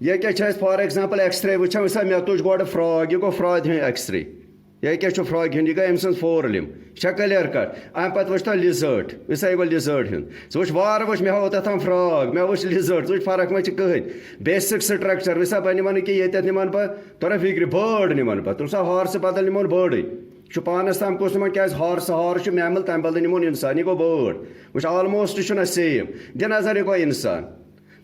یہ کیا for example X ray وچھان وچھان مے تُج گۄڈٕ فراگ یہ گوٚو فراد ہُنٛد ایکس رے یہ کیا چھُ فراگ ہُنٛد یہ گٔے أمۍ سٕنٛز فور لِم یہِ چھا کلیر کٹ امہِ پتہٕ وٕچھ تۄہہِ لِزٲرڈ وٕچھ یہِ گوٚو لِزٲرڈ ہُنٛد ژٕ وٕچھ وارٕ وٕچھ مےٚ ہاو تتھ فراگ مےٚ وٕچھ لِزٲرڈ ژٕ وٕچھ فرق ما چھِ کٕہٕنۍ بیسِک سٹرکچر وٕچھ سا بہٕ نِمن نہٕ کینٛہہ ییٚتٮ۪تھ نِمن بہٕ تۄرا فِکرِ بٲڈ نِمن بہٕ تُل سا ہارسہٕ بدل نِمون بٲڈٕے چھُ پانس تام کُس نِمن کیٛازِ ہارس چھُ میمل تمہِ بدل نِمون اِنسان یہِ گوٚو بٲڈ وٕچھ آلموسٹ چھُنہ سیم دِ نظر یہِ گوٚو اِنسان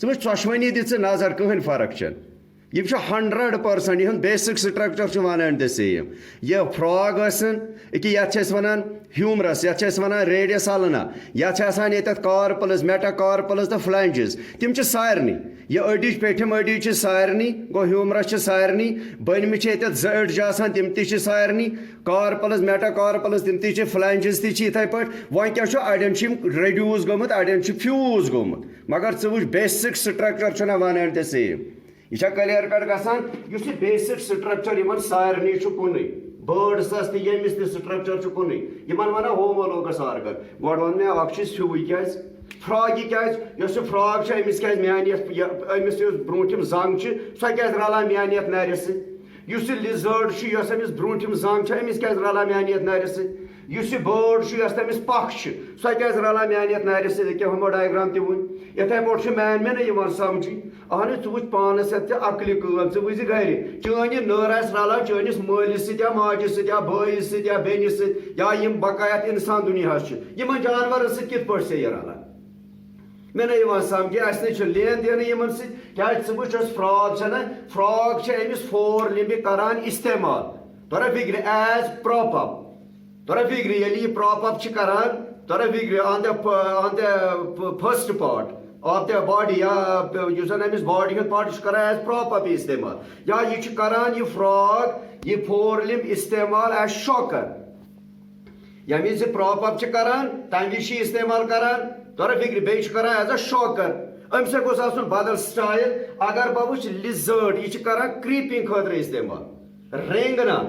ژٕ وٕچھ ژۄشوٕنی دِ ژٕ نظر کٕہٕنۍ فرق چھَنہٕ یہ 100% یہ basic structure one and the same یہ فراگ ٲسِن کہ یتھ ونان ہیومرس یتھ ونان ریڈیس النا یتھ آسان یتھ کارپلز میٹا کارپلز تو فلینجز تم سارنی یہ أڈِج پیٹھِم أڈِج سارنی گو ہیومرس سارنی بنمہ یتھ زٕ أڈج آسان تم تہ سارنی کارپلز میٹا کارپلز تم تہ فلینجز تہ یتھے پٲٹھۍ وۄنۍ کیاہ چھُ اڑٮ۪ن چھُ ریڈیوٗس گوٚمُت اڑٮ۪ن چھُ فیوٗز گوٚمُت مگر ژٕ وٕچھ بیسک سٹرکچر چھُنہ ون اینڈ دا سیم یہ کلیر کٹ گژھان اس بیسک سٹرکچر ان سارنی کن بٲڈس تہ یمس تہ سٹرکچر کن ان ونان ہومولوگس آرگن گۄڈٕ ون مےٚ اکھ چیٖز فیوٗے کیٛازِ فراگہِ کیٛازِ یۄس یہِ فراگ چھِ أمِس کیٛازِ میانہِ یتھ أمِس یۄس برٛوٗنٛٹھِم زنٛگ چھِ سۄ کیٛازِ رلان میانہِ یتھ نرِ سۭتۍ یُس یہِ لِزٲرڈ چھُ یۄس أمِس برٛوٗنٛٹھِم زنٛگ چھِ أمِس کیٛازِ رلان میانہِ یتھ نرِ سۭتۍ یُس یہِ بٲڈ چھُ یۄس تٔمِس پکھ چھِ سۄ کیٛازِ رلان میانہِ یتھ نرِ سۭتۍ ییٚکیٛاہ ہُمو ڈایگرام تہِ وُنۍ یِتھے پٲٹھۍ چھُ مےٚ نہٕ یِوان سمجھی اہن ژٕ وٕچھ پانس یتھ تہِ عقلہِ کٲم ژٕ وٕچھ گرِ چٲنۍ یہِ نٔر آسہِ رلان چٲنِس مٲلِس سۭتۍ یا ماجہِ سۭتۍ یا بٲیِس سۭتۍ یا بیٚنہِ سۭتۍ یا یِم بقایت انسان دُنیاہس چھِ یِمن جانورن سۭتۍ کِتھ پٲٹھۍ چھےٚ یہِ رلان مےٚ نہٕ یِوان سمجھی اسہِ نہٕ چھُ لین دینٕے یِمن سۭتۍ کیٛازِ ژٕ وٕچھ یۄس فراگ چھےٚ فراگ چھِ أمِس فور لِمبہِ کران استعمال تۄرا فِکرِ ایز پراپ اپ تۄرا فِکرِ ییٚلہِ یہِ پراپ اپ چھِ کران تۄرا فِکرِ آن the first part of the body یا یُس زن أمِس باڈی ہُنٛد پارٹ چھُ کران ایز پراپ اپ استعمال یا یہِ چھُ کران یہِ فراگ یہِ فور لِمب استعمال ایز شاکر ییٚمہِ وِزِ یہِ پراپ اپ چھِ کران تمہِ وِزِ چھِ یہِ استعمال کران تۄرا فِکرِ بیٚیہِ چھُ کران ایز اے شاکر أمۍ سۭتۍ گوٚژھ آسُن بدل سٹایل اگر بہٕ وٕچھِ لِزٲرڈ یہِ چھِ کران کرٛیٖپِنٛگ خٲطرٕ استعمال رینگنا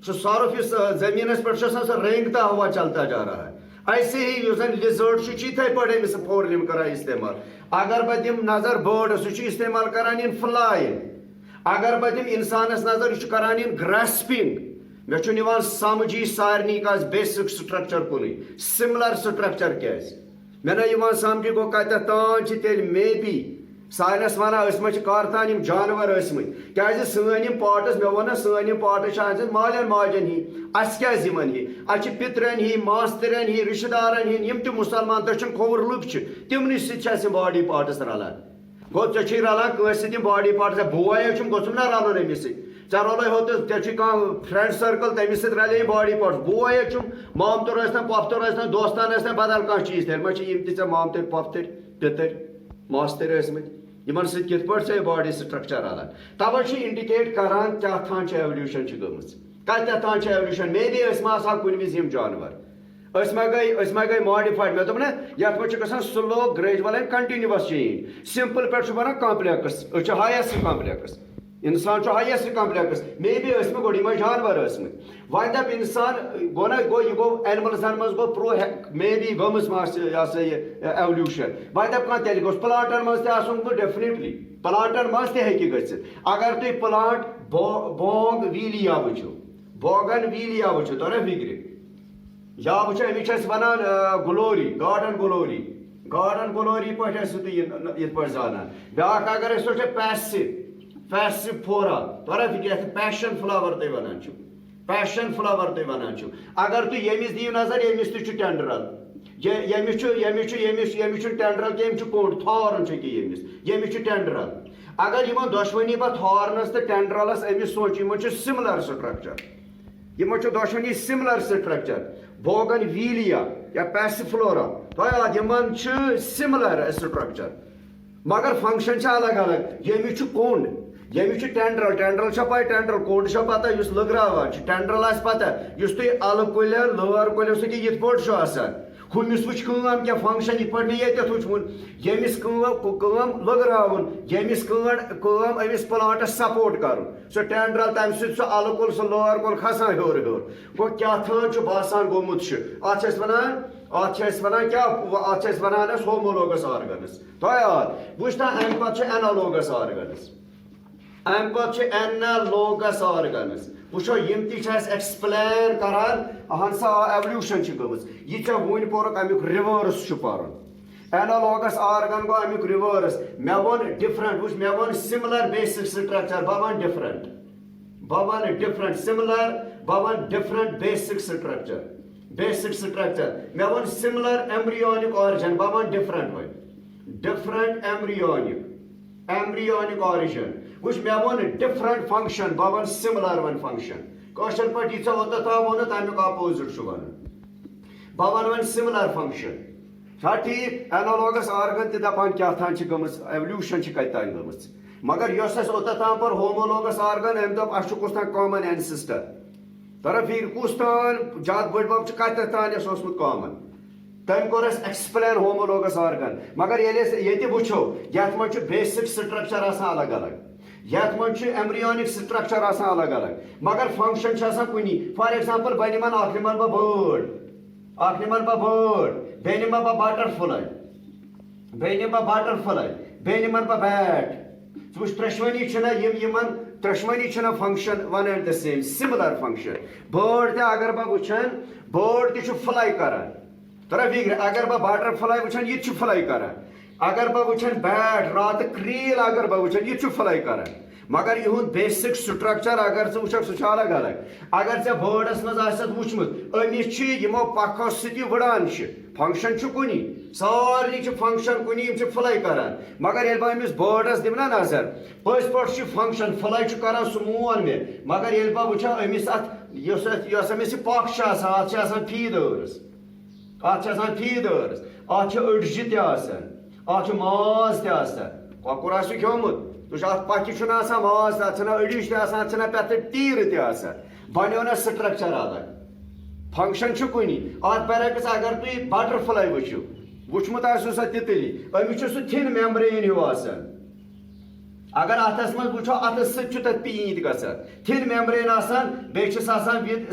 سُہ سۄرُپھ یُس زٔمیٖنس پٮ۪ٹھ چھُ آسان سۄ رینگتا ہوا چلتا جا رہا ہے ایسے ہی یُس زن لِزٲرڈ چھُ یِتھے پٲٹھۍ أمِس فور لِمب کران استعمال اگر بہٕ دِمہٕ نظر بٲڈس سُہ چھُ استعمال کران اِن فلایِنٛگ اگر بہٕ دِمہٕ انسانس نظر یہِ چھُ کران اِن گریسپِنٛگ مےٚ چھُنہٕ یِوان سمجھی سارنٕے کٲنٛسہِ بیسک سٹرکچر کُنُے سِملر سٹرکچر کیٛازِ مےٚ نہ یِوان سمجھی گوٚو کتٮ۪تھ تام چھِ تیٚلہِ مے بی ساینس ونان أسۍ ما چھِ کر تام یِم جانور ٲسۍمٕتۍ کیٛازِ سٲنۍ یِم پاٹس مےٚ ووٚن نہ سٲنۍ یِم پاٹس چھِ آسان مالٮ۪ن ماجٮ۪ن ہِنٛدۍ اَسہِ کیٛازِ یِمن ہِنٛدۍ اَسہِ چھِ پِترٮ۪ن ہِنٛدۍ ماستٕرٮ۪ن ہِنٛدۍ رِشتہٕ دارن ہِنٛدۍ یِم تہِ مُسلمان دٔچھُن کھووُر لُکھ چھِ تِمنٕے سۭتۍ چھِ اَسہِ یِم باڈی پاٹس رلان گوٚو ژےٚ چھُے رلان کٲنٛسہِ سۭتۍ یِم باڈی پاٹس بوے چھُم گوٚژھُم نا رلُن أمِس سۭتۍ ژےٚ رولے ہوٚتُس ژےٚ چھُے کانٛہہ فرٛٮ۪نٛڈ سٔرکٕل تٔمِس سۭتۍ رلے یِم باڈی پاٹس بوے چھُم مامتُر ٲسۍتن پۄپھتُر ٲسۍتن دوستان ٲسۍتن بدل کانٛہہ چیٖز تیٚلہِ ما چھِ یِم تہِ ژےٚ مامتٕرۍ پۄپھتٕرۍ پِتٕرۍ ماستٕرۍ ٲسۍمٕتۍ یِمن سۭتۍ کِتھ پٲٹھۍ چھےٚ باڈی سٹرکچر رلان توے چھُ انڈِکیٹ کران کیٛاہ تھان چھِ ایولیوشن چھِ گٔمٕژ کتٮ۪تھ تام چھِ ایولیوشن مے بی أسۍ ما آسہٕ ہاو کُنہِ وِزِ یِم جانور أسۍ ما گٔے ماڈِفایڈ مےٚ دوٚپ نا یتھ منٛز چھُ گژھان سلو گریجول اینڈ کنٹِنیوس چینج سمپل پٮ۪ٹھ چھُ بنان کمپلیکس أسۍ چھِ ہایسٹ کمپلیکس انسان چھُ ہایسٹ کمپلیکس مے بی ٲسۍمٕتۍ گۄڈٕ یِمے جانور ٲسۍمٕتۍ وۄنۍ دپ انسان گوٚو نا گوٚو یہِ گوٚو اینملزن منٛز گوٚو پرو مے بی گٔمٕژ ما آسہِ یہِ ہسا یہِ ایولیوشن وۄنۍ دپ کانٛہہ تیٚلہِ گوٚژھ پلانٹن منٛز تہِ آسُن گوٚو ڈیفنِٹلی پلانٹن منٛز تہِ ہیٚکہِ گٔژھِتھ اگر تُہۍ پلانٹ بونگ ویلیا وٕچھِو بوگن ویلیا وٕچھِو تۄرا فِکرِ یا وٕچھو أمِس چھِ أسۍ ونان گلوری گاڈن گلوری پٲٹھۍ ٲسِو تُہۍ یِتھ پٲٹھۍ زانان بیاکھ اگر أسۍ وٕچھو پیسِو فورا تۄرا فِکرِ یتھ پیشن فلاور تُہۍ ونان چھِو اگر تُہۍ ییٚمِس دِیِو نظر ییٚمِس تہِ چھُ ٹینڈرل ییٚمِس چھُنہٕ ٹینڈرل کینٛہہ ییٚمِس چھُ کوٚنٛڈ تھارن چھُ کینٛہہ ییٚمِس چھُ ٹینڈرل اگر یِمن دۄشوٕنی پتہٕ تھارنس تہٕ ٹینڈرلس أمِس سونٛچہِ یِمن چھُ سِملر سٹرکچر بوگن ویلیا یا پیسِفلورا تۄہہِ یاد یِمن چھُ سِملر سٹرکچر مگر فنکشن چھِ الگ الگ ییٚمِس چھُ کوٚنٛڈ ییٚمِس چھُ ٹینڈرل چھا پاے ٹینڈرل کوٚنٛڈ چھا پتہ یُس لٔگراوان چھُ ٹینڈرل آسہِ پتہ یُس تُہۍ الہٕ کُلٮ۪ن لٲر کُلٮ۪ن سۭتۍ یِتھ پٲٹھۍ چھُ آسان ہُمِس وٕچھ کٲم کیٛاہ فنٛگشن یِتھ پٲٹھۍ مےٚ ییٚتٮ۪تھ وٕچھمُت ییٚمِس کٲم لٔگراوُن ییٚمِس کٲم أمِس پلانٹس سپورٹ کرُن سُہ ٹینڈرل تمہِ سۭتۍ سُہ الہٕ کُل سُہ لٲر کُل کھسان ہیوٚر ہیوٚر گوٚو کیٛاہ تھٲن چھُ باسان گوٚمُت چھُ اتھ چھِ أسۍ وَنان کیٛاہ اتھ چھِ أسۍ وَنان أسۍ ہومولوگس آرگنس تۄہہِ آو وٕچھ تا امہِ پتہٕ چھُ اینالوگس آرگنس امہِ پتہٕ چھُ اینالوگس آرگنس وٕچھو یِم تہِ چھِ اَسہِ ایکسپلین کران اہن سا ایولیوشن چھِ گٔمٕژ یہِ ژےٚ وُنۍ پوٚرُکھ امیُک رِوٲرٕس چھُ پرُن اینالوگس آرگن گوٚو امیُک رِوٲرٕس مےٚ ووٚن ڈِفرنٹ وٕچھ مےٚ ووٚن سِملر بیسِک سٹرکچر بہٕ وَنہٕ ڈِفرنٹ سِملر بہٕ وَنہٕ ڈِفرنٹ بیسِک سٹرکچر مےٚ ووٚن سِملر ایمبرِیونِک آرجن بہٕ وَنہٕ ڈِفرنٹ وۄنۍ ڈِفرنٹ ایمبرِیونِک آرجن وٕچھ مےٚ ووٚن ڈِفرنٹ فنٛگشن بہٕ وَنہٕ سِملر وۄنۍ فنٛگشن کٲشِر پٲٹھۍ یہِ ژےٚ اوٚتتھ تام ووٚنُتھ امیُک اپوزِٹ چھُ وَنُن بہٕ وَنہٕ وۄنۍ سِملر فنٛگشن چھا ٹھیٖک اینالوگس آرگن تہِ دپان کیٛاہ تام چھِ گٔمٕژ ایولیوشن چھِ کتہِ تام گٔمٕژ مگر یۄس اَسہِ اوٚتتھ تام پٔر ہومولوگس آرگن أمۍ دوٚپ اَسہِ چھُ کُس تام کامن اینسِسٹر ترا فِکر کُس تام زیادٕ بٔڑۍ بب چھُ کتٮ۪تھ تام اَسہِ اوسمُت کامن تٔمۍ کوٚر اَسہِ ایکسپلین ہومولوگس آرگن مگر ییٚلہِ أسۍ ییٚتہِ وٕچھو یتھ منٛز چھُ بیسِک سٹرکچر آسان الگ الگ یتھ منٛز چھُ ایمبرِیونِک سٹرکچر آسان الگ الگ مگر فنٛگشن چھِ آسان کُنی فار ایگزامپل بہٕ نِمن اکھ نِمن بہٕ بٲڈ بیٚیہِ نِمہٕ بہٕ بٹر فٕلاے بیٚیہِ نِمن بہٕ بیٹ ژٕ وٕچھ ترٛٮ۪شوٕنی چھِنہ یِمن ترٛٮ۪شوٕنی چھِنہ function one and the same similar function بٲڈ تہِ اگر بہٕ وٕچھن بٲڈ تہِ چھُ فٕلاے کران ترا فِکرِ اگر بہٕ بٹر فٕلاے وٕچھن یہِ تہِ چھُ فٕلاے کران اگر بہٕ وٕچھن بیٹ راتہٕ کرٛیٖل اگر بہٕ وٕچھن یہِ تہِ چھُ فٕلاے کران مگر یِہُنٛد بیسِک سٹرکچر اگر ژٕ وٕچھکھ سُہ چھُ الگ الگ اگر ژےٚ بٲڈس منٛز آسٮ۪تھ وٕچھمُت أمِس چھِ یِمو پکھو سۭتۍ یہِ وٕڑان چھِ فنٛگشن چھُ کُنی سارنٕے چھِ فنٛگشن کُنی یِم چھِ فٕلاے کران مگر ییٚلہِ بہٕ أمِس بٲڈس دِمہٕ نا نظر پٔزۍ پٲٹھۍ چھُ فنٛگشن فٕلاے چھُ کران سُہ مون مےٚ مگر ییٚلہِ بہٕ وٕچھا أمِس اتھ یۄس أمِس یہِ پکھ چھِ آسان اتھ چھِ آسان فیٖدٲرٕس اتھ چھِ أڈجہِ تہِ آسان اتھ چھُ ماز تہِ آسان کۄکُر آسہِ کھیوٚمُت تُہۍ چھُ اتھ پکھِ چھُنہٕ آسان ماز تہِ اتھ چھِنہ أڈِج تہِ آسان اتھ چھِنہ پٮ۪ٹھٕ ٹیٖرٕ تہِ آسان بنیو نہ سٹرکچر الگ فنٛگشن چھُ کُنی اتھ برعکس اگر تُہۍ بٹر فٕلاے وٕچھِو وٕچھمُت آسیو سۄ تِتلی أمِس چھُ سُہ تھِن میمبرین ہیوٗ آسان اگر اتھس منٛز وٕچھو اتھس سۭتۍ چھُ تتھ پیٖنت گژھان تھِن میمبرین آسان بیٚیہِ چھِس آسان وِد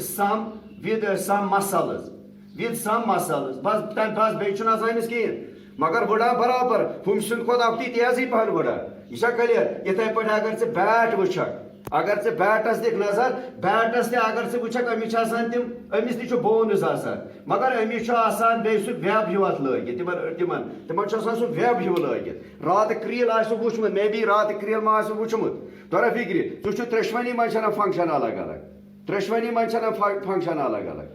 سم مسلز بس بیٚیہِ چھُنہٕ آسان أمِس کِہیٖنۍ مگر وٕڑان برابر ہُمہِ سٕنٛدِ کھۄتہٕ اکھتُے تیزٕے پہن وٕڑان یہِ چھا کلیر یِتھے پٲٹھۍ اگر ژٕ بیٹ وٕچھکھ اگر ژٕ بیٹس دِکھ نظر بیٹس تہِ اگر ژٕ وٕچھکھ أمِس چھِ آسان تِم أمِس تہِ چھُ بونٕز آسان مگر أمِس چھُ آسان بیٚیہِ سُہ وٮ۪ب ہیوٗ اتھ لٲگِتھ تِمن چھُ آسان سُہ وٮ۪ب ہیوٗ لٲگِتھ راتہٕ کرٛیٖل آسہِ وٕچھمُت مے بی راتہٕ کرٛیٖل ما آسہِ وٕچھمُت تورا فِکرِ ژٕ چھُکھ ترٛٮ۪شوٕنی منٛز چھنہ فنٛگشن الگ الگ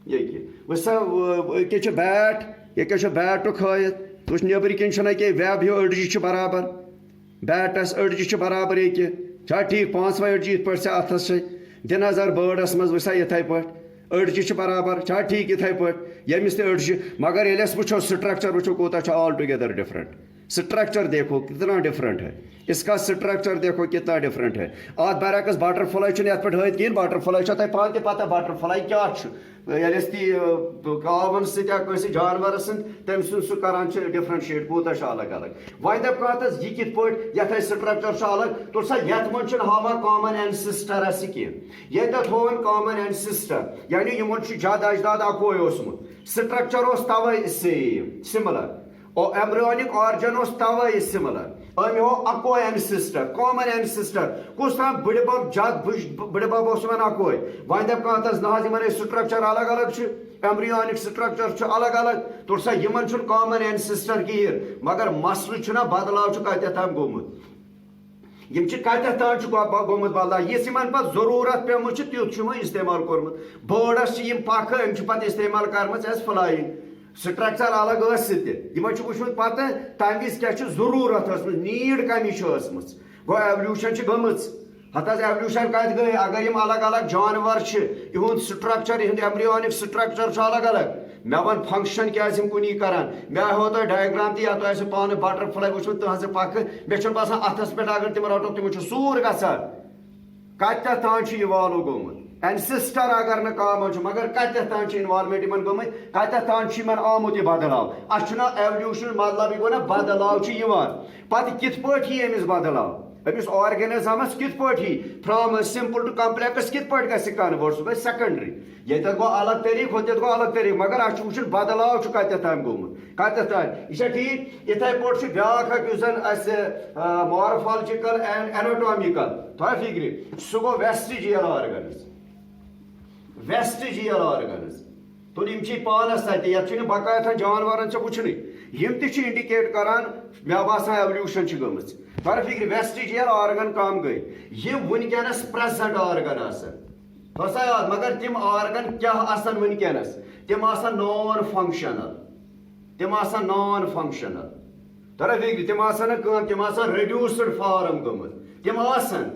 ییٚکیٛاہ وٕچھ سا ییٚکیٛاہ چھُ بیٹ ییٚکیٛاہ چھُ بیٹُک ہٲیِتھ وٕچھ نیٚبرۍ کِنۍ چھُنہ کینٛہہ وٮ۪ب ہیوٗ أڈجہِ چھِ برابر بیٹس أڈجہِ چھِ برابر ییٚکیٛاہ چھا ٹھیٖک پانٛژوے أڈجہِ یِتھ پٲٹھۍ ژےٚ اتھس چھے دِ نظر بٲڈس منٛز وٕچھ سا یِتھے پٲٹھۍ أڈجہِ چھِ برابر چھا ٹھیٖک یِتھے پٲٹھۍ ییٚمِس تہِ أڈجہِ مگر ییٚلہِ أسۍ وٕچھو سٹرکچر وٕچھو کوٗتاہ چھُ آل ٹُگیدر ڈِفرنٹ سٹرکچر دیکھو کتنا ڈفرنٹ ہے اس کا سٹرکچر دیکھو کتنا ڈفرنٹ ہے اتھ برعکس بٹر فلائی چھُنہٕ یتھ پٮ۪ٹھ ہٲیِتھ کِہیٖنۍ بٹر فلائی چھو تۄہہِ پانہٕ تہِ پتہ بٹر فلائی کیٛاہ چھُ ییٚلہِ أسۍ تہِ کاوَن سۭتۍ یا کٲنٛسہِ جانورس سۭتۍ تٔمۍ سُنٛد سُہ کران چھِ ڈِفرنشیٹ کوٗتاہ چھُ الگ الگ وۄنۍ دَپ کانٛہہ یہِ کِتھ پٲٹھۍ یتھ اَسہِ سٹرکچر چھُ الگ تُل سا یتھ منٛز چھُنہٕ ہاوان کامن اینسِسٹر اَسہِ کینٛہہ ییٚتٮ۪تھ ہووُن کامن اینسِسٹر یعنی یِمن چھُ جد اجداد اکوے اوسمُت سٹرکچر اوس توے سیم سِملر ایمبریونِک آرجن اوس توے سِملر أمۍ ہوو اکوے اینسِسٹر کامن اینسِسٹر کُس تام بٕڑِ بب جد بٕڑِ بب اوس یِمن اکوے وۄنۍ دَپ کانٛہہ تس نہ حظ یِمن ٲسۍ سٹرکچر الگ الگ چھُ ایمبریونِک سٹرکچر چھُ الگ الگ تُل سا یِمن چھُنہٕ کامن اینسِسٹر کِہیٖنۍ مگر مسلہٕ چھُنہ بدلاو چھُ کتٮ۪تھ تام گوٚمُت یِم چھِ کتٮ۪تھ تام چھُ گوٚمُت بدلاو یِژھ یِمن پتہٕ ضروٗرت پیٚومٕژ چھِ تیُتھ چھُ یِمو استعمال کوٚرمُت بٲڈس چھِ یِم پکھٕ أمۍ چھِ پتہٕ استعمال کرمٕژ ایز فلایِنگ سٹرکچر الگ ٲسۍ سُہ تہِ یِمن چھُ وٕچھمُت پتہٕ تمہِ وِزِ کیاہ چھُ ضروٗرت ٲسمٕژ نیٖڈ کمی چھِ ٲسمٕژ گوٚو ایولیوشن چھِ گٔمٕژ ہتہٕ حظ ایولیوشن کتہِ گٔے اگر یِم الگ الگ جانور چھِ یِہُنٛد سٹرکچر یِہُنٛد ایمبریونِک سٹرکچر چھُ الگ الگ مےٚ وَن فنٛگشن کیٛازِ یِم کُنی کران مےٚ ہٲو تۄہہِ ڈایگرام تہِ یا تۄہہِ آسِوٕ پانہٕ بٹر فلائی وٕچھمُت تٕہنٛزٕ پکھٕ مےٚ چھُنہٕ باسان اتھس پٮ۪ٹھ اگر تِم رٹوکھ تِمن چھُ سوٗر گژھان کتٮ۪تھ تام چھُ یہِ والو گوٚمُت اینسسٹر اگر نہ کامن مگر کتھ تان انوالومنٹ ان گمت کتھ تان آمت یہ بدلاو اچھا ایولیوشن مطلب یہ گو نا بدلاو پتہ کت پی امس بدلاو امس آرگینزمس کت پی فرام سمپل ٹو کمپلیکس کت پہ گھس کنورٹ سہ گئی سیکنڈری یہ گو الگ طریقہ ہوت گو الگ طریقہ مگر اتھ وچن بدلاو کتھ تام گومت کتھ تان یہ ٹھیک اتھے پٲٹھۍ بیاکھ اکھ زن اس مارفالجیکل اینڈ ایناٹامیکل تھوڑا فکر سہ گو ویسٹیجیل آرگنز ویسٹیجیل آرگنز تو پانس تک یہ باقاعدہ جانورن وچن تہ انڈیکیٹ کران مے باسان ایولیوشن گمت تھوڑا فکر ویسٹیجیل آرگن کم گئی یہ ونکس پریزنٹ آرگن آسان یاد مگر تم آرگن کیا آسان ونکس تم آسان نان فنکشنل تھوڑا فکر تم آسان تم آسان ریڈیوسڈ فارم گمت تم آسان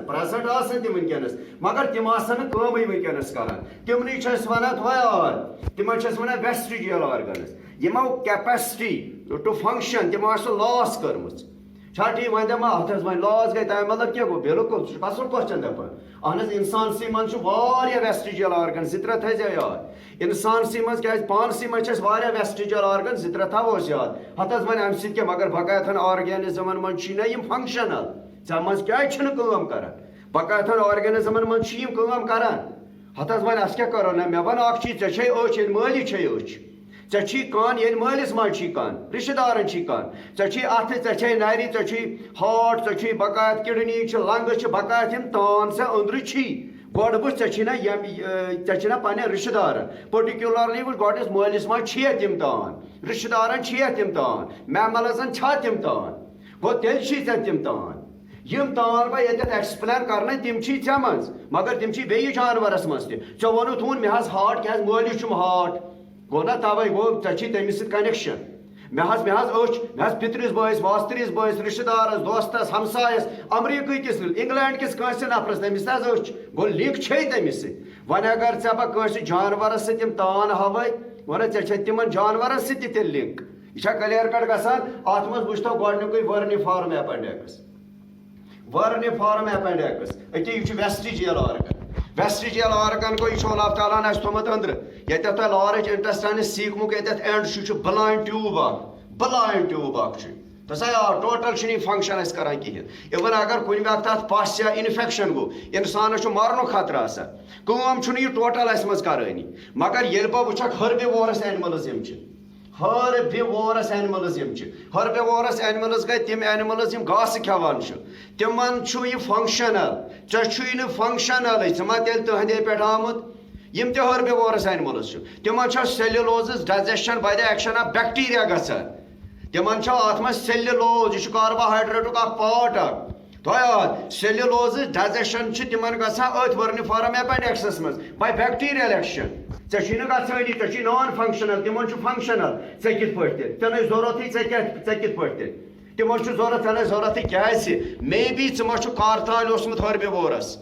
پریزنٹ آسان تم ونکس مگر تم آسان کامے ونکس کران تمنی ونان تھوڑا تم ونان ویسٹیجیل آرگنز یمو کیپیسٹی ٹو فنکشن تمو لاس کرمز ٹھیک وی دپا اتھ وی لاس گئی تمہیں مطلب کیا گو بالکل سہ اصل کوسچن دپان اہن انسان سی من ویسٹیجیل آرگن زٕ ترٛےٚ تھٲیزِ یاد انسان سی من کیا پانسی من ویسٹیجیل آرگن زٕ ترٛےٚ تھاووس یاد ہتھ وۄنۍ امہِ سۭتۍ کیٛاہ مگر باقاعدہ آرگینزمن من چھِ نا یِم فنکشنل ژےٚ منٛز کیٛازِ چھِنہٕ کٲم کران باقاعدہ آرگینزمن من چھِ یِم کٲم کران ہتھ وۄنۍ اَسہِ کیٛاہ کرو نہ مےٚ وَن اکھ چیٖز ژےٚ چھے أچھ ییٚلہِ مٲلِس چھے أچھ ژےٚ چھی کان ییٚلہِ مٲلِس منٛز چھی کان رشتہٕ دارن چھی کان ژےٚ چھی اَتھٕ ژےٚ چھے نرِ ژےٚ چھی ہارٹ ژےٚ چھی باقاعدہ کڈنی چھِ لنگہٕ چھِ باقاعدہ یِم تان ژےٚ أنٛدرٕ چھی گۄڈٕ وٕچھ ژےٚ چھی نا ژےٚ چھی نا پننٮ۪ن رشتہٕ دارن پٔٹِکیوٗلرلی وٕچھ گۄڈٕ ٲسۍ مٲلِس منٛز چھِیا تِم تان رشتہٕ دارن چھِیا تِم تان میملزن چھا تِم تان گوٚو تیٚلہِ چھی ژےٚ تِم تان یم تان بہٕ ییٚتٮ۪تھ ایکسپلین کرنہٕ تِم چھی ژےٚ منٛز مگر تِم چھی بیٚیہِ جانورس منٛز تہِ ژےٚ ووٚنُتھ ہُن مےٚ حظ ہارٹ کیٛازِ مٲلِس چھُم ہارٹ گو نا توے گو ژےٚ چھی تٔمِس سۭتۍ کنیکشن مےٚ حظ أچھ مےٚ حظ پِترِس بٲیِس وۄستٕرِس بٲیِس رشتہٕ دارس دوستس ہمسایس امریٖکہٕ کِس انگلینڈ کِس کٲنٛسہِ نفرس تٔمِس تہِ حظ أچھ گوٚو لِنک چھے تٔمِس سۭتۍ وۄنۍ اگر ژےٚ بہٕ کٲنٛسہِ جانورس سۭتۍ تِم تان ہاوے وَنہٕ ژےٚ چھے تِمن جانورن سۭتۍ تہِ تیٚلہِ لِنک یہ چھا کلیر کٹ گژھان اتھ منٛز وٕچھتو گۄڈنیُکُے ورنِفارم ایپینڈکس أکیٛاہ یہِ چھُ ویسٹیجیل آرگن ویسٹیجیل آرگن گوٚو یہِ چھُ اللہ تعالیٰ ہن اَسہِ تھوٚمُت أنٛدرٕ ییٚتٮ۪تھ تۄہہِ لارٕج انٹسٹاینس سیٖکھمُک ییٚتٮ۪تھ اینڈ چھُ بلایِنڈ ٹیوٗب اکھ چھُ تۄہہِ آ ٹوٹل چھُنہٕ یہِ فنکشن اَسہِ کران کِہینۍ اِوٕن اگر کُنہِ وقتہٕ تتھ پس یا انفیکشن گوٚو انسانس چھُ مرنُک خطرٕ آسان کٲم چھُنہٕ یہِ ٹوٹل اَسہِ منٛز کرٲنی مگر ییٚلہِ بہٕ وٕچھکھ ہربیوورس اینملز یِم چھِ ہربیوورس اینملز گٔے تِم اینملز یِم گاسہٕ کھٮ۪وان چھِ تِمن چھُ یہِ فنکشنل ژےٚ چھُے نہٕ فنکشنلٕے ژٕ ما تیٚلہِ تٕہنٛدے پٮ۪ٹھ آمُت یِم تہِ ہربیوورس اینملز چھِ تِمن چھِ celluloses digestion by the action of bacteria گژھان تِمن چھُ اتھ منٛز سیلوٗلوز یہِ چھُ کاربوہایڈریٹُک اکھ پارٹ اکھ تۄہہِ یاد سیلوٗلوزٕز ڈایجیشن چھِ تِمن گژھان أتھۍ ورنِفارم ایپینڈکسس منٛز باے بیکٹیریل ایکشن ژےٚ چھُے نہٕ گژھٲنی ژےٚ چھُے نان فنکشنل تِمن چھُ فنکشنل ژےٚ کِتھ پٲٹھۍ تیٚلہِ ژےٚ نٕے ضروٗرتھٕے ژےٚ کِتھ پٲٹھۍ تیٚلہِ تِمن چھُ ضروٗرت ژےٚ نٕے ضروٗرتھٕے کیٛازِ مے بی ژٕ ما چھُکھ کارتانۍ اوسمُت ہربیوورس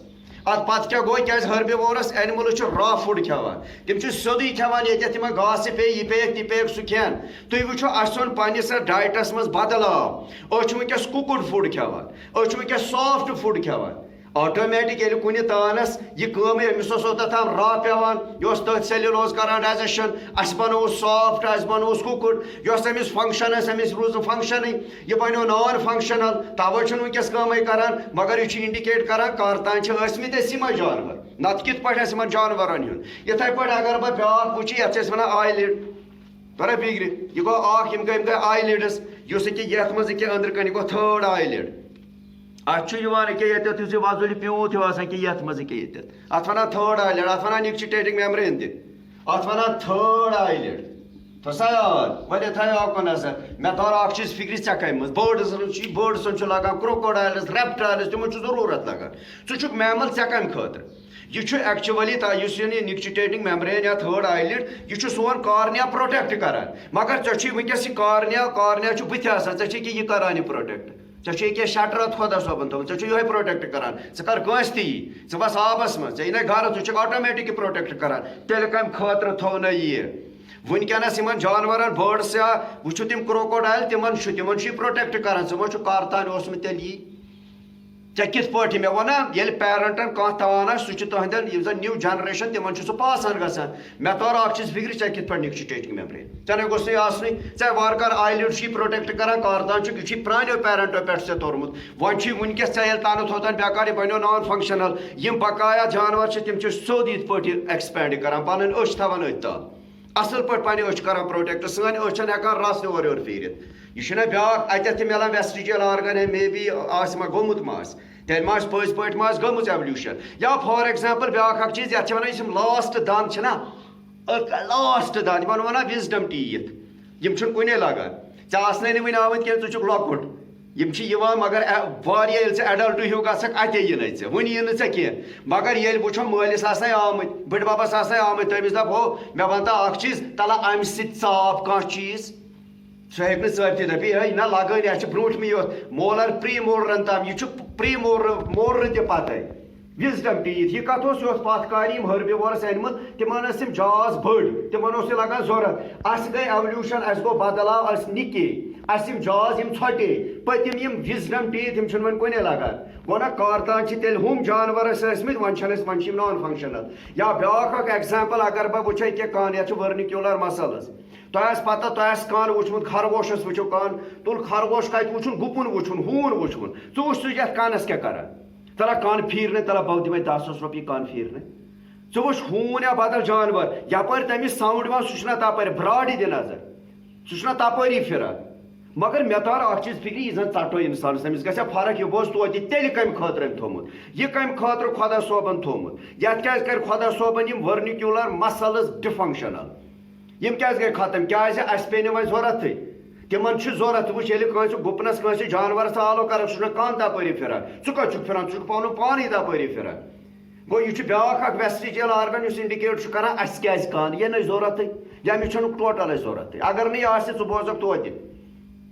اتھ پتہٕ کیٛاہ گوٚو کیٛازِ ہربیوورس اینملز چھِ را فُڈ کھٮ۪وان تِم چھِ سیوٚدُے کھٮ۪وان ییٚتٮ۪تھ تِمن گاسہٕ پیٚیہِ یہِ پیٚیَکھ تہِ پیٚیَکھ سُہ کھٮ۪ن تُہۍ وٕچھِو اَسہِ اوٚن پننِس ڈایٹس منٛز بدلاو أسۍ چھِ ؤنکیٚس کُکُڈ فُڈ کھٮ۪وان أسۍ چھِ ؤنکیٚس سافٹ فُڈ کھٮ۪وان آٹومیٹِک ییٚلہِ کُنہِ تانس یہِ کٲمٕے أمِس اوس اوٚتتھ تام را پیٚوان یہِ اوس تٔتھۍ سیلوٗلوز کران ڈایجیشن اَسہِ بنووُس سافٹ اَسہِ بنووُس کُکُڈ یۄس أمِس فنکشن ٲس أمِس روٗز نہٕ فنکشنٕے یہِ بنیو نان فنکشنل توے چھُنہٕ ؤنکیٚس کٲمٕے کران مگر یہِ چھُ انڈِکیٹ کران کر تانۍ چھِ ٲسمٕتۍ اَسہِ یِمے جانور نتہٕ کِتھ پٲٹھۍ آسہِ یِمن جانورن ہُنٛد یِتھے پٲٹھۍ اگر بہٕ بیاکھ وٕچھِ یتھ چھِ أسۍ ونان آی لِڈ تۄہہِ فِکرِ یہِ گوٚو اکھ یِم گٔے آی لِڈٕس یُس أکیاہ یتھ منٛز أکیاہ أنٛدرٕ کَنہِ گوٚو تھٲڑ آی لِڈ اتھ چھُ یِوان أکیاہ ییٚتٮ۪تھ یُس یہِ وۄزُلہِ پیوٗنٛت ہیوٗ آسان کہِ یتھ منٛز أکیاہ ییٚتٮ۪تھ اتھ ونان تھٲڑ آی لِڈ اتھ ونان نِکچِٹیٹِنٛگ میمبرین تہِ اتھ ونان تھٲڑ آی لِڈ تھوٚسا یاد وۄنۍ تھایو اکُن نظر مےٚ تھٲو اکھ چیٖز فِکرِ ژےٚ کمہِ منٛز بٲڈزن چھُ لگان کروکوڈایلٕز ریپٹایلٕز تِمن چھُ ضروٗرت لگان ژٕ چھُکھ میمل ژےٚ کمہِ خٲطرٕ یہ ایکچولی یُس یہ نِکچِٹیٹِنٛگ میمبرین یا تھٲڑ آی لِڈ یہ سون کارنیا پروٹیکٹ کران مگر ژےٚ چھُے ؤنکیٚس یہِ کارنیا چھُ بٕتھِ آسان ژےٚ چھے یہِ کران یہِ پروٹیکٹ ژےٚ چھُے ییٚکیاہ شٹر خۄدا صٲبن تھوٚومُت ژےٚ چھُے یِہوے پروٹیکٹ کران ژٕ کر کٲنٛسہِ تہِ یی ژٕ بس آبس منٛز ژےٚ یی نَے گرٕ ژٕ چھُکھ آٹومیٹِک یہِ پروٹیکٹ کران تیٚلہِ کمہِ خٲطرٕ تھوٚونَے یہِ ونکیٚنس یِمن جانورن بٲڈٕس یا وٕچھِو تِم کروکوڈایل تِمن چھُ یہِ پروٹیکٹ کران ژٕ ما چھُکھ کر تانۍ اوسمُت تیٚلہِ یی کت پہ مے ون یل پیرنٹن کھانا توان سہ تہندین زن نیو جنریشن تمن سہ پاسان گژھان مے تور اخ چیز فکر ے کت پہ نک ٹیچنگ میمری ے گوس آسن ے وار کر آیلٹ چھ پروٹیکٹ کران کارتان یہ پرانو پیرنٹو پہ ے تورمت ون ونکس ے یل تانت ہوتان بیکار یہ بنو نان فنکشنل یم بقایا جانور تم سیود یت پہ ایکسپینڈ کران پن اچھ تھوان ات تال اصل پہ پنہ اچھ کران پروٹیکٹ سن اچھن ہیکان رس اور یور پھیرت یہ بیاکھ اتھ ملان ویسٹیجل آرگن مے بی آس ما گومت ماس تیل ما پز پہ ماس گمت ایولیوشن یا فار ایگزامپل بیاکھ اکھ چیز یتھ ونان یم لاسٹ دند چھنا لاسٹ دند یمن ونان وزڈم ٹیتھ یم چھن کنے لگان ژےٚ آسنے نہٕ وٕنہِ آمٕتۍ کینٛہہ ژٕ چھُکھ لۄکُٹ یم چھ یوان مگر واریاہ ییٚلہِ ژٕ ایڈلٹ ہیوٗ گژھکھ اتے یِنَے ژےٚ وٕنہِ یی نہٕ ژےٚ کینٛہہ مگر ییٚلہِ وٕچھو مٲلِس آسنے آمٕتۍ بٕڈببس آسنے آمٕتۍ تٔمِس دپ ہو مےٚ وَن تا اکھ چیٖز تَلہ اَمہِ سۭتۍ ژاپ کانٛہہ چیٖز سُہ ہیٚکہِ نہٕ ژٲپتھٕے دپی ہے نہ لگٲنی اَسہِ چھِ برٛونٛٹھمٕے یوت مولر پرٛی مولرن تام یہِ چھُ پرٛی مولرٕ تہِ پتے وزڈم ٹیتھ یہ کت یہ پتھ کالہ ہربیورس انمت تمن تم جاز بڑ تمن یہ لگان ضرورت اس گئی ایولیوشن اس گو بدلاو اس نکے اس جاز ژھٹے پتم وزڈم ٹیتھ ون کنے لگان گونا کارتان تیل ہم جانور ٲسمٕتۍ ون نان فنکشنل یا بیاکھ اکھ ایگزامپل اگر بہ وچھے کہ کان یہ ورنیکیولر مسلز تہ پتہ تہ کان وچھمت خرگوشس وچھو کان تل خرگوش کت وچھن گپن وچھن ہون وچھن ژٕ وچھ سُہ یتھ کانس کیا کران تلا کان پھیرنے تلا بہ دمے 10,000 رۄپیہِ کان پھیرنے ژٕ وچھ ہوٗن یا بدل جانور یپٲرۍ تٔمِس ساوُنٛڈ یِوان سُہ چھُنا تپٲرۍ براڈی دِ نظر سُہ چھُنا تپٲری پھران مگر مےٚ تار اکھ چیٖز فکرِ یہِ زن ژٹو انسانس أمِس گژھِ فرق یہِ بوز توتہِ تیٚلہِ کمہِ خٲطرٕ أمۍ تھوٚمُت یہِ کمہِ خٲطرٕ خۄدا صٲبن تھوٚمُت یتھ کیازِ کرِ خۄدا صٲبن یِم ورنیکیولر مسلز ڈِفنکشنل یِم کیازِ گٔے ختم کیازِ اسہِ پیٚیہِ نہٕ وۄنۍ ضروٗرتھٕے تمن ضرورت وچ ییٚلہِ کٲنٛسہِ گُپنس کٲنٛسہِ جانورس آلو کران سُہ چھُنہٕ کان تپٲری پھران ژٕ کتہِ چھُکھ پھران ژٕ چھُکھ پنُن پانے تپٲری پھران گوٚو یہِ چھُ بیاکھ اکھ ویسٹیجل آرگن یُس انڈِکیٹ چھُ کران اسہِ کیازِ کان یہِ نہٕ ضرورتھٕے یا مےٚ چھُنہٕ ٹوٹل ضرورتھٕے اگر نہٕ یہِ آسہِ ژٕ بوزکھ توتہِ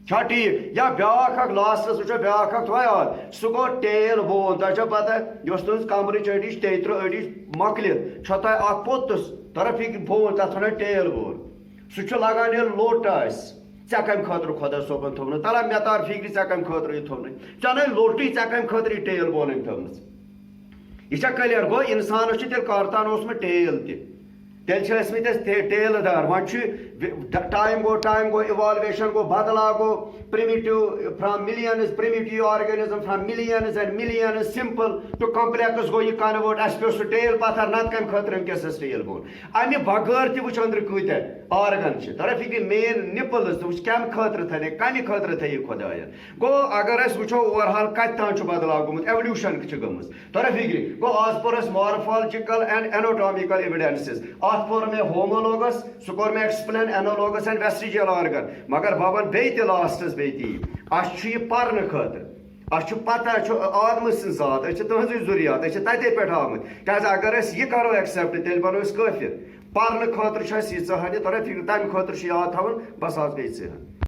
چھا ٹھیٖک یا بیاکھ اکھ لاسٹس وٕچھو بیاکھ اکھ تھوٚو یاد سُہ گوٚو ٹیل بون تۄہہِ چھو پتہ یۄس تُہنٛز کمرٕچ أڈِج 33 أڈِج مۄکلِتھ چھو تۄہہِ اکھ پوٚتُس طرف یہِ بون تتھ ونان ٹیل بون سُہ چھُ لگان ییٚلہِ لوٚٹ آسہِ ژےٚ کمہِ خٲطرٕ خۄدا صٲبن تھوٚونُت تلا مےٚ تار فکرِ ژےٚ کمہِ خٲطرٕ یہِ تھوٚونُے ژےٚ نَے لوٚٹُے ژےٚ کمہِ خٲطرٕ یہِ ٹیل بون أمۍ تھٲومٕژ یہ کلیر گو انسانس تیل کارتان اوسمت ٹیل تیل ٲسمٕتۍ أسۍ ٹیلہٕ دار وۄنۍ چھُ ٹایم گو اِوالویشن گو بدلا گو primitive from millions primitive organism from millions and millions simple to complex گو یہ کنورٹ اسہِ پیوٚو سُہ ٹیل پتھر نتہٕ کمہِ خٲطرٕ أمۍ کیٛاہ ٲس ٹیل بون امہِ بغٲر تہِ وٕچھ أنٛدرٕ کۭتیاہ آرگن چھِ طرف فکرِ مین نپلز ژٕ وٕچھ کمہِ خٲطرٕ تھٲے کمہِ خٲطرٕ تھٲیہِ خۄداین گوٚو اگر أسۍ وٕچھو اوورحال کتہِ تام چھُ بدلاو گوٚمُت ایولیوشن چھِ گٔمٕژ طرف فکرِ گوٚو آز پوٚر اَسہِ مارفالجِکل اینڈ اینوٹامِکل ایویڈینسز اتھ پوٚر مےٚ ہومولوگس سُہ کوٚر مےٚ ایکسپلین اینالوگس اینڈ ویسٹیجل آرگن مگر بہٕ ونہٕ بیٚیہِ تہِ لاسٹس بیٚیہِ تی اسہِ چھُ یہِ پرنہٕ خٲطرٕ اسہِ چھُ پتہ چھُ آدمہٕ سٕنٛز ذات أسۍ چھِ تٕہٕنٛزٕے ضروٗریات أسۍ چھِ تتے پٮ۪ٹھ آمٕتۍ کیازِ اگر أسۍ یہِ کرو ایکسیپٹ تیٚلہِ بنو أسۍ کٲفِر پرنہٕ خٲطرٕ چھُ اسہِ ییٖژاہ ہن تۄہہِ فکر تمہِ خٲطرٕ چھُ یاد تھاوُن بس آز گٔے ژٕ ہن